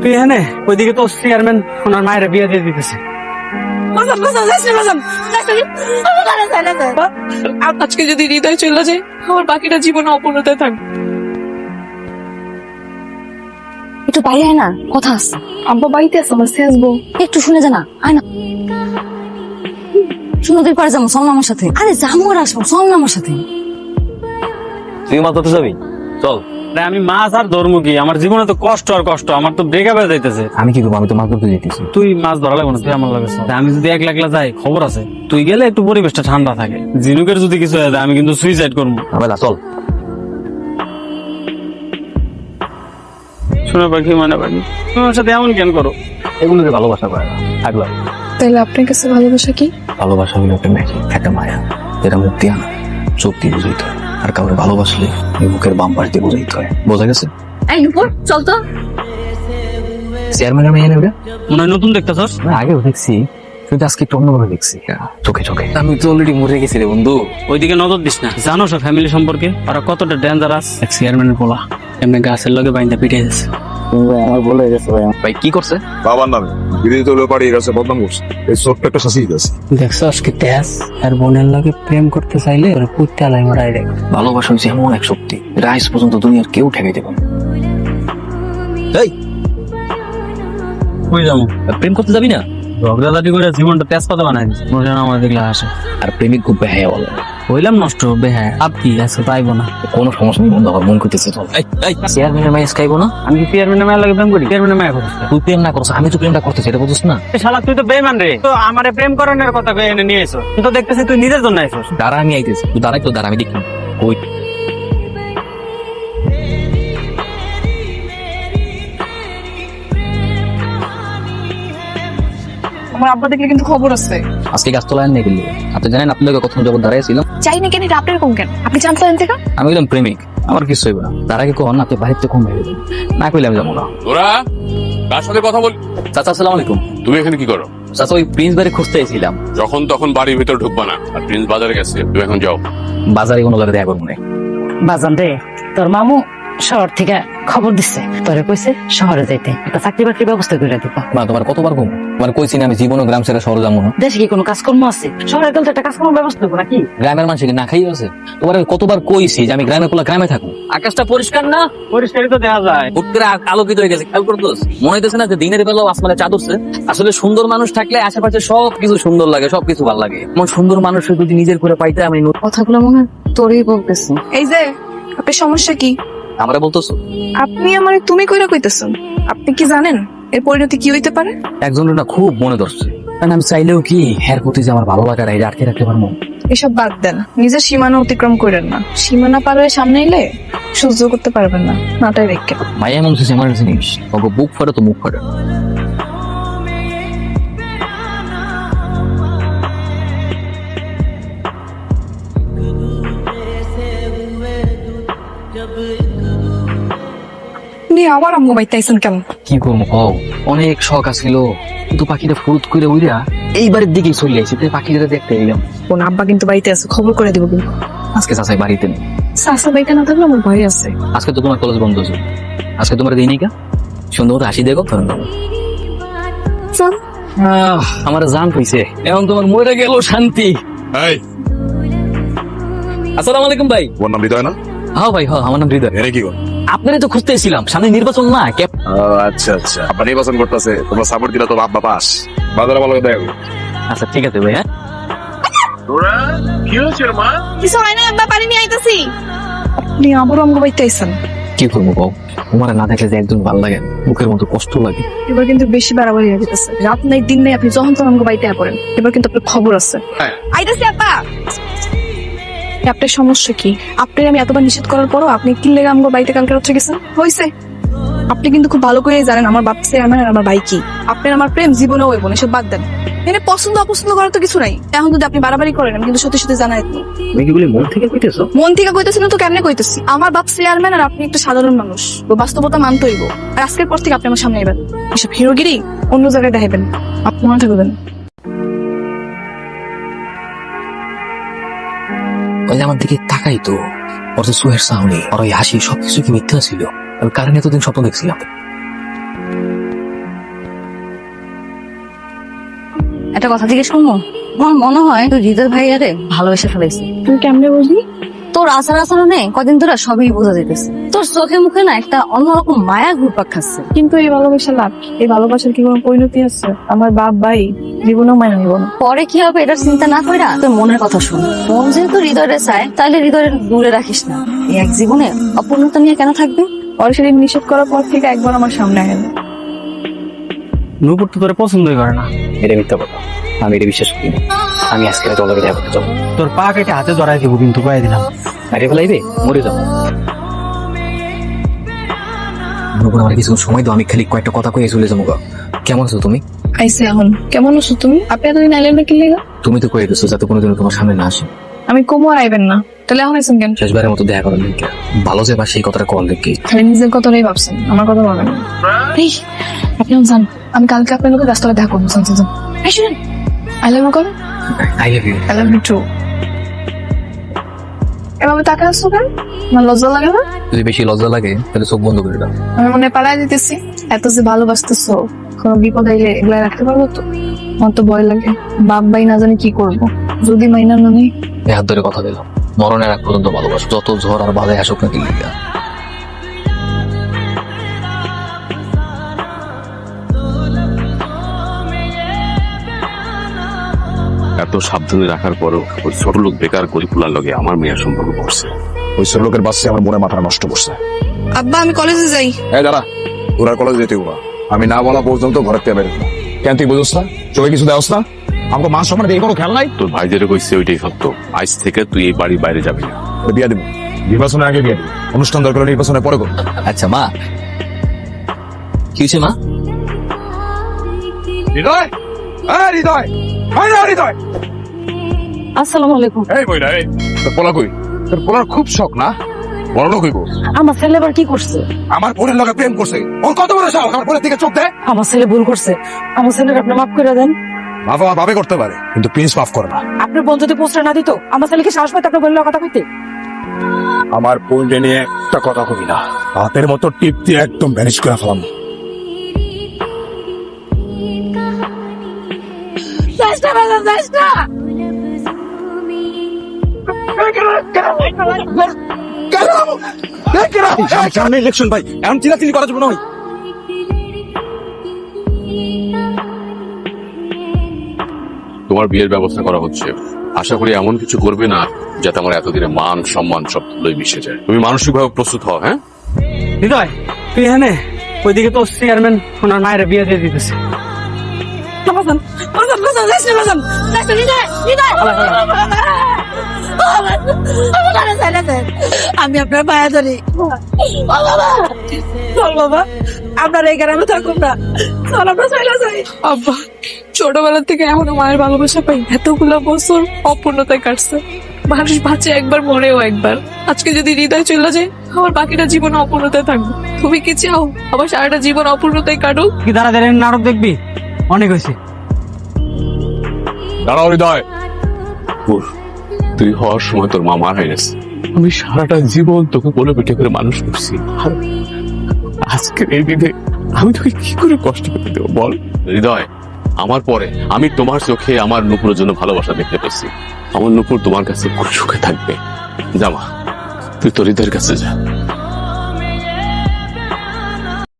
তুই এনে ওইদিকে তো চেয়ারম্যান ওনার মায়ের বিয়ে দিয়ে দিতেছে। আজকে যদি হৃদয় চলে যায় আমার বাকিটা জীবনে অপূর্ণতায় থাকবে। একটু বাইরে আয় না, কথা আছে। আব্বা বাড়িতে আছে, আমার আসবো। একটু শুনে যা না, আয় না। সুন্দর পারে যাবো, চল না আমার সাথে। আরে যাবো আর আসবো, চল না আমার সাথে। তুই মাছ ধরতে যাবি? চল। আমি মাছ আর ধরবো কি? আমার জীবনে তো কষ্ট আর কষ্ট, আমার তো ব্রেকআপ হয়ে যাইতেছে। আমি কি করবো? আমি তো মাছ ধরতে যেতেছি। তুই মাছ ধরা লাগবে না, তুই আমার লাগে চল। আমি যদি একলা একলা যাই খবর আছে, তুই গেলে একটু পরিবেশটা ঠান্ডা থাকে। জিনুকের যদি কিছু হয়ে যায় আমি কিন্তু সুইসাইড করবো। আবেলা চল। শুনে পাখি মানে পাখি, তুমি আমার সাথে এমন কেন করো? এগুলোকে ভালোবাসা করে না, থাকলাম। তাহলে আপনার কাছে ভালোবাসা কি? ভালোবাসা হলো একটা ম্যাজিক, একটা মায়া, যেটা মুখ দিয়ে না, চোখ দিয়ে বুঝাইতে হয়। আর কাউকে ভালোবাসলে এই মুখের বাম পাশ দিয়ে বুঝাইতে হয়। বোঝা গেছে? এই নুপুর, চল তো। চেয়ারম্যানের মেয়ে নেবে? মনে হয় নতুন দেখতেছস? না, আগেও দেখছি, কিন্তু আজকে একটু অন্যভাবে দেখছি। চোখে চোখে। আমি তো অলরেডি মরে গেছি রে বন্ধু। ওইদিকে নজর দিস না। জানো সব ফ্যামিলি সম্পর্কে ওরা কতটা ডেঞ্জারাস। এক চেয়ারম্যানের পোলা এমনি গাছের লগে বাইন্দা পিঠে গেছে। আমার বলে গেছে ভাই কি করছে? বাবার নামে বিরোধী দলীয় পার্টির কাছে বদনাম করছে। এই ছোট্ট একটা শাসি আছে। দেখছস কি তেজ? আর বোনের লগে প্রেম করতে চাইলে ওরা পুঁতে আলাই মারাই রে। ভালোবাসা হচ্ছে এমন এক শক্তি, এটা আজ পর্যন্ত দুনিয়ার কেউ ঠেকাইতে পারে। এই কই যাবো? প্রেম করতে যাবি না? ঝগড়াঝাটি করে জীবনটা তেজপাতা বানাই দিচ্ছে। মনে হয় আমার দেখলে আসে। আর প্রেমিক খুব বেহায়া বলে। হইলাম নষ্ট বেহ্যাঁ। আপ কি আছে পাইবো না। কোনো সমস্যা নেই বন্ধু, আমার মন করতেছে। চল। চেয়ারম্যানের মাইস খাইবো না? আমি কি চেয়ারম্যানের মায়ের লাগে প্রেম করি? চেয়ারম্যানের মায়ের করছে। তুই প্রেম না করছ, আমি তো প্রেমটা করতেছি, এটা বুঝছ না? শালা তুই তো বেইমান রে। তো আমারে প্রেম করানোর কথা কয়ে এনে নিয়ে এসো। তো দেখতেছি তুই নিজের জন্য আইছস। দাঁড়া, আমি আইতেছি। তুই দাঁড়াই তো, দাঁড়া, আমি দেখি। ওই আমার আব্বা দেখলে কিন্তু খবর আছে। আজকে গাছতলায় নিয়ে গেলি। আপনি জানেন আপনার কখন যখন দাঁড়াইছিলাম? চাই না কেন, এটা আপনার কম কেন? আপনি জানতেন থেকে? আমি বললাম প্রেমিক, আমার কিছু হইব না। তার আগে কখন আপনি বাড়িতে কম হয়ে যাবেন না, কইলে আমি যাবো না। তোরা কার সাথে কথা বল? চাচা আসসালামু আলাইকুম। তুমি এখানে কি করো? চাচা ওই প্রিন্স বাড়ি খুঁজতে এসেছিলাম। যখন তখন বাড়ির ভিতর ঢুকবা না। আর প্রিন্স বাজারে গেছে, তুমি এখন যাও। বাজারে কোনো জায়গায় দেখা করবো না। বাজান রে, তোর মামু শহর থেকে খবর দিচ্ছে, তোরে কইছে শহরে যাইতে একটা চাকরি বাকরির ব্যবস্থা করে দিবা। মা তোমার কতবার কম, তোমার কইছি না আমি জীবনে গ্রাম ছেড়ে শহরে যাবো না। দেশে কি কোনো কাজকর্ম আছে? শহরে গেলে তো একটা কাজকর্ম ব্যবস্থা করবো নাকি? গ্রামের মানুষকে না খাইয়ে আছে। তোমার আমি কতবার কইছি যে আমি গ্রামে পোলা গ্রামে থাকবো। আকাশটা পরিষ্কার না, পরিষ্কারই তো দেখা যায়। হুট করে আলোকিত হয়ে গেছে, খেয়াল করতো? মনে হইতেছে না যে দিনের বেলাও আসমানে চাঁদ উঠছে? আসলে সুন্দর মানুষ থাকলে আশেপাশে সবকিছু সুন্দর লাগে, সবকিছু ভালো লাগে। এমন সুন্দর মানুষ যদি নিজের করে পাইতে আমি কথাগুলো মনে হয় তোরই বলতেছি। এই যে আপনার সমস্যা কি? আমরা বলতেছো আপনি আমারে তুমি কইরা কইতেছেন। আপনি কি জানেন এর পরিণতি কি হইতে পারে? একজনের না খুব মনে ধরছে, কারণ আমি চাইলেও কি এর প্রতি যে আমার ভালো লাগার এটা আটকে রাখতে পারবো? এসব বাদ দেন, নিজের সীমানা অতিক্রম করেন না। সীমানা পার হয়ে সামনে এলে সহ্য করতে পারবেন না, নাটাই রেখে। মায়া এমন কিছু আমার জিনিস, ওকে বুক ফাটে তো মুখ ফাটে। আপনি আবার আম্মু বাইতে আইছেন কেন? কি করবো কও, অনেক শখ আছিল, কিন্তু পাখিটা ফুরুত করে উইরা এইবারের দিকেই চলে আসছে, তাই পাখিটা দেখতে এলাম। কোন আব্বা কিন্তু বাড়িতে আছে, খবর করে দিব কিন্তু। আজকে চাচাই বাড়িতে নেই। সাসা বাইতে না থাকলে আমার ভয় আছে। আজকে তো তোমার কলেজ বন্ধ আছে, আজকে তোমার দিই কা সুন্দর মতো হাসি দেখো। আমার জান কইছে এখন তোমার মরে গেল শান্তি। এই আসসালামু আলাইকুম ভাই। তোমার নাম হৃদয় না? হ্যাঁ ভাই, হ্যাঁ আমার নাম হৃদয়। এনে কি কর? আপনারই তো খুঁজতে এসেছিলাম, সামনে নির্বাচন না ক্যাপ। আচ্ছা আচ্ছা, আব্বা নির্বাচন করতেছে, তোমরা সাপোর্ট দিলে তো আব্বা পাস। বাজারে ভালো দেখা করো। আচ্ছা ঠিক আছে ভাই। হ্যাঁ তোরা কি হয়েছে মা? কিছু হয় না, আব্বা পানি নিয়ে আইতাছি। আপনি আবার আম্মু বাইতে আইছেন? কি করবো কও, তোমার না দেখলে যে একজন ভালো লাগে, বুকের মতো কষ্ট লাগে। এবার কিন্তু বেশি বাড়াবাড়ি হয়ে যেতেছে। রাত নাই দিন নাই আপনি যখন তখন আম্মু বাইতে পড়েন। এবার কিন্তু আপনার খবর আছে। আইতাছি আব্বা। আপনার সমস্যা কি? আপনার আমি এতবার নিষেধ করার পরও আপনি কি লেগে আমগো বাড়িতে কালকে রাত্রে গেছেন? হইছে। আপনি কিন্তু খুব ভালো করেই জানেন আমার বাপ চেয়ারম্যান আর আমার ভাই কি। আপনার আমার প্রেম জীবনেও হইব না, এসব বাদ দেন। এনে পছন্দ অপছন্দ করার তো কিছু নাই। এখন যদি আপনি বাড়াবাড়ি করেন আমি কিন্তু সত্যি সত্যি জানাই দিই। তুমি কি বলি মন থেকে কইতেছো? মন থেকে কইতেছি না তো কেমনে কইতেছি? আমার বাপ চেয়ারম্যান আর আপনি একটা সাধারণ মানুষ, তো বাস্তবতা মানতে হইব। আর আজকের পর থেকে আপনি আমার সামনে এবেন, এসব হিরোগিরি অন্য জায়গায় দেখাবেন। আপনি মনে থাকবেন। ওই যে আমার দিকে তাকাই তো, ওর তো সুহের সাহনি, আর ওই হাসি সবকিছু কি মিথ্যা ছিল? আমি কারণে এতদিন স্বপ্ন দেখছিলাম। একটা কথা জিজ্ঞেস করবো? আমার মনে হয় তুই হৃদয় ভাইয়ারে ভালোবেসে ফেলেছি। তুই কেমনে বুঝলি? তোর আচার আচরণে কদিন ধরে সবই বোঝা যেতেছে। তোর চোখে মুখে না একটা অন্যরকম মায়া ঘুরপাক খাচ্ছে। কিন্তু এই ভালোবাসা লাভ কি? এই ভালোবাসার কি কোনো পরিণতি আছে? আমার বাপ ভাই জীবনেও মাইনা নিব না। পরে কি হবে এটা চিন্তা না কইরা তোর মনের কথা শুন। মন যেহেতু হৃদয়ে চায় তাহলে হৃদয়ের দূরে রাখিস না। এই এক জীবনে অপূর্ণতা নিয়ে কেন থাকবে? ওর সেদিন নিষেধ করার পর থেকে একবার আমার সামনে আয় না। নূপুর তো তোর পছন্দই করে না। এটা মিথ্যা কথা, আমি এটা বিশ্বাস করি না। আমি আজকে রাতে ওর দেখা করতে যাবো। তোর পা কেটে হাতে ধরাই দিব, কিন্তু কয়ে দিলাম। আরে ফেলাইবে, মরে যাবো। নূপুর, আমার কিছু সময় তো, আমি খালি কয়েকটা কথা কয়ে চলে যাবো গা। কেমন আছো তুমি? আইসে এখন কেমন আছো তুমি? আপনি এতদিন আইলেন না কি লেগা? তুমি তো কয়ে দিচ্ছ যাতে কোনোদিনও তোমার সামনে না আসে। আমি কমও আর আইবেন না, তাহলে এখন আইসেন কেন? শেষবারের মতো দেখা করার লিখে ভালো যে বা সেই কথাটা কল দেখি। খালি নিজের কথাটাই ভাবছেন, আমার কথা ভাবেন না। এই, আপনি জান আমি কালকে আপনার লোকের রাস্তায় দেখা করবো। আই লাভ ইউ কর। I love you. I love you too. এভাবে তাকে আসছো কেন? আমার লজ্জা লাগে না? যদি বেশি লজ্জা লাগে তাহলে চোখ বন্ধ করে দাও। আমি মনে পালাই দিতেছি। এত যে ভালোবাসতেছো, কোনো বিপদ আইলে এগুলা রাখতে পারবো তো? আমার তো ভয় লাগে, বাপ ভাই না জানি কি করবো যদি মাইনা না নেই। হাত ধরে কথা দিলাম, মরণের এক পর্যন্ত ভালোবাসো, যত ঝড় আর বাধায় আসুক না দিল্লি। এত সাবধানে রাখার পরও ওই ছোট লোক বেকার গরিবুলার লগে আমার মেয়ের সম্পর্ক করছে। ওই ছোট লোকের বাচ্চা আমার মনে মাথা নষ্ট করছে। আব্বা আমি কলেজে যাই। এই দাঁড়া, তোর আর কলেজ যেতে হবা। আমি না বলা পর্যন্ত ঘরের থেকে বের হবো। কেন তুই বুঝছ না? চোখে কিছু দেওয়াস না? আমাকে মা সম্মানে দিয়ে কোনো খেয়াল নাই? তোর ভাই যেটা কইছে ওইটাই সত্য। আজ থেকে তুই এই বাড়ির বাইরে যাবি না। বিয়ে দিবি, নির্বাচনের আগে বিয়ে দিবি। অনুষ্ঠান দরকার হলে নির্বাচনের পরে করবি। আচ্ছা মা, কি হয়েছে মা? হৃদয়, এই হৃদয়, এই না হৃদয়। আসসালামু আলাইকুম। এই বইরা, এই তোর পোলা কই? তোর পোলার খুব শখ না? বড় লোক হইব। আমার ছেলে আবার কি করছে? আমার বোনের লগে প্রেম করছে। ওর কত বড় সাহস? আমার বোনের দিকে চোখ দেয়। আমার ছেলে ভুল করছে, আমার ছেলের আপনি মাফ করে দেন। বাবা ভাবে করতে পারে, কিন্তু প্রিন্স মাফ করে না। আপনার বোন যদি পোস্টার না দিত, আমার ছেলেকে সাহস পাইতে আপনার বোনের কথা কইতে। আমার বোনকে নিয়ে একটা কথা কবি না, হাতের মতো টিপ দিয়ে একদম ভ্যানিশ করে ফেলাম। সামনে ইলেকশন ভাই, এমন চিল্লাচিল্লি করার জন্য নয়। তোমার বিয়ের ব্যবস্থা করা হচ্ছে। আশা করি এমন কিছু করবে না যাতে আমার এতদিনে মান সম্মান সব তুলোই মিশে যায়। তুমি মানসিকভাবে প্রস্তুত হও। হ্যাঁ হৃদয়, তুই এখানে? ওইদিকে তো চেয়ারম্যান ওনার মায়ের বিয়ে দিয়ে দিতেছে। আমি আপনার পায়ে ধরি। চল বাবা, আপনার এই গ্রামে থাকুন না, চল আমরা চলে যাই। আব্বা ছোটবেলা থেকে এখনো মায়ের ভালোবাসা পাই। এতগুলো বছর অপূর্ণতায় কাটছে। মানুষ বাঁচে একবার, মরেও একবার। আজকে যদি হৃদয় চলে যায়, আমার বাকিটা জীবন অপূর্ণতায় থাকবে। তুমি কি চাও আমার সারাটা জীবন অপূর্ণতায় কাটুক? কি তাড়াতাড়ি নাটক দেখবি? অনেক হয়েছে। দাঁড়াও হৃদয়, তুই হওয়ার সময় তোর মা মারা গেছে। আমি সারাটা জীবন তোকে কোলে পিঠে করে মানুষ করছি। আর আজকের এই দিনে আমি তোকে কি করে কষ্ট পেতে দেবো বল? হৃদয়, আমার পরে আমি তোমার চোখে আমার নুপুরের জন্য ভালোবাসা দেখতে পেয়েছি। আমার নুপুর তোমার কাছে খুব সুখে থাকবে। জামা, তুই তোর হৃদয়ের কাছে যা।